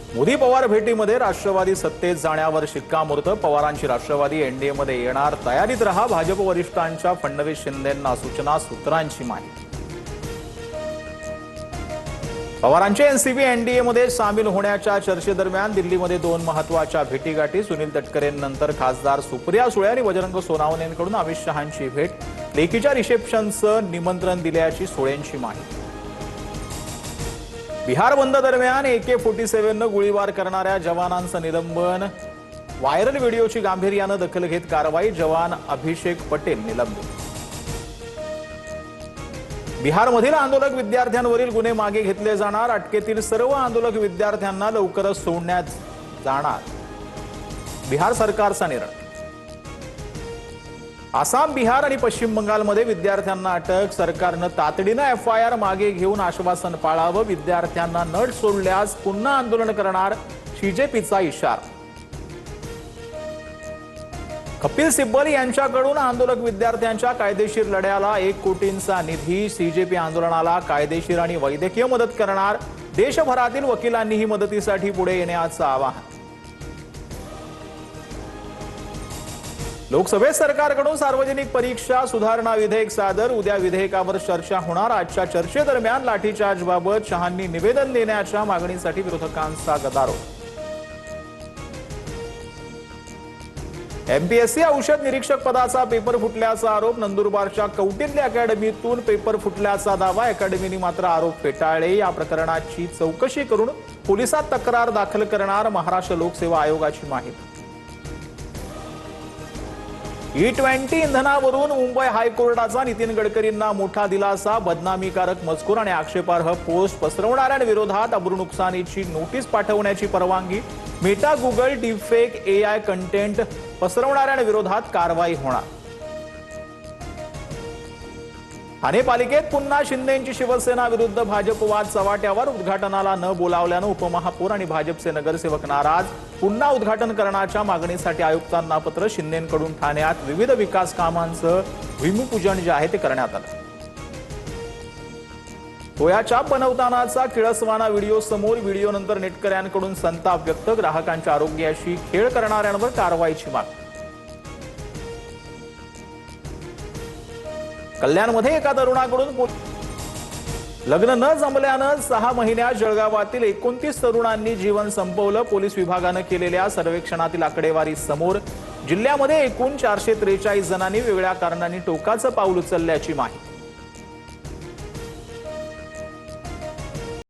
मोदी पवार भेटीमध्ये राष्ट्रवादी सत्तेत जाण्यावर शिक्कामोर्तब। पवारांची राष्ट्रवादी एनडीएमध्ये येणार, तयारीत रहा। भाजप वरिष्ठांच्या फडणवीस शिंदेंना सूचना, सूत्रांची माहिती। पवारांचे एनसीपी एनडीएमध्ये सामील होण्याच्या चर्चेदरम्यान दिल्लीमध्ये दोन महत्त्वाच्या भेटीगाठी। सुनील तटकरेंनंतर खासदार सुप्रिया सुळे आणि बजरंग सोनवणेंकडून अमित शहांची भेट। लेखीच्या रिसेप्शनचं निमंत्रण दिल्याची सुळेंची माहिती। बिहार बंद दरम्यान AK-47 न गोळीबार करणाऱ्या जवानांचं निलंबन। व्हायरल व्हिडिओची गांभीर्यानं दखल घेत कारवाई। जवान अभिषेक पटेल निलंबित। बिहारमधील आंदोलक विद्यार्थ्यांवरील गुन्हे मागे घेतले जाणार। अटकेतील सर्व आंदोलक विद्यार्थ्यांना लवकरच सोडण्यात जाणार, बिहार सरकारचा निर्णय। आसाम, बिहार आणि पश्चिम बंगालमध्ये विद्यार्थ्यांना अटक। सरकारनं तातडीनं FIR मागे घेऊन आश्वासन पाळावं। विद्यार्थ्यांना नट सोडल्यास पुन्हा आंदोलन करणार, CJPचा इशारा। कपिल सिब्बल यांच्याकडून आंदोलक विद्यार्थ्यांच्या कायदेशीर लढ्याला 1 कोटींचा निधी। CJP आंदोलनाला कायदेशीर आणि वैद्यकीय मदत करणार। देशभरातील वकिलांनीही मदतीसाठी पुढे येण्याचं आवाहन। लोकसभेत सरकारकडून सार्वजनिक परीक्षा सुधारणा विधेयक सादर। उद्या विधेयकावर चर्चा होणार। आजच्या चर्चेदरम्यान लाठीचार्जबाबत शहांनी निवेदन देण्याच्या मागणीसाठी विरोधकांचा गदारोळ। MPSC औषध निरीक्षक पदाचा पेपर फुटल्याचा आरोप। नंदुरबारच्या कौटिल्य अकॅडमीतून पेपर फुटल्याचा दावा। अकॅडमीने मात्र आरोप फेटाळले। या प्रकरणाची चौकशी करून पोलिसात तक्रार दाखल करणार, महाराष्ट्र लोकसेवा आयोगाची माहिती। E20 इंधनावरून मुंबई हायकोर्टाचा नितीन गडकरींना मोठा दिलासा। बदनामीकारक मजकूर आणि आक्षेपार्ह पोस्ट पसरवणाऱ्यांविरोधात अब्रू नुकसानीची नोटीस पाठवण्याची परवानगी। Meta, Google, deepfake, AI content पसरवणाऱ्यांविरोधात कारवाई होणार। ठाणे पालिकेत पुन्हा शिंदेंची शिवसेना विरुद्ध भाजप वाद चव्हाट्यावर। उद्घाटनाला न बोलावल्यानं उपमहापौर आणि भाजपचे नगरसेवक नाराज। पुन्हा उद्घाटन करण्याच्या मागणीसाठी आयुक्तांना पत्र। शिंदेंकडून ठाण्यात विविध विकास कामांचं भूमिपूजन जे आहे ते करण्यात आलं। सोया बनवतानाचा किळसवाना व्हिडिओ समोर। व्हिडिओनंतर नेटकऱ्यांकडून संताप व्यक्त। ग्राहकांच्या आरोग्याशी खेळ करणाऱ्यांवर कारवाईची मागणी। कल्याणमध्ये एका तरुणाकडून लग्न न जमल्यानं 6 महिन्यात जळगावातील 29 तरुणांनी जीवन संपवलं। पोलीस विभागानं केलेल्या सर्वेक्षणातील आकडेवारी समोर। जिल्ह्यामध्ये एकूण 443 जणांनी वेगळ्या कारणांनी टोकाचं पाऊल उचलल्याची माहिती।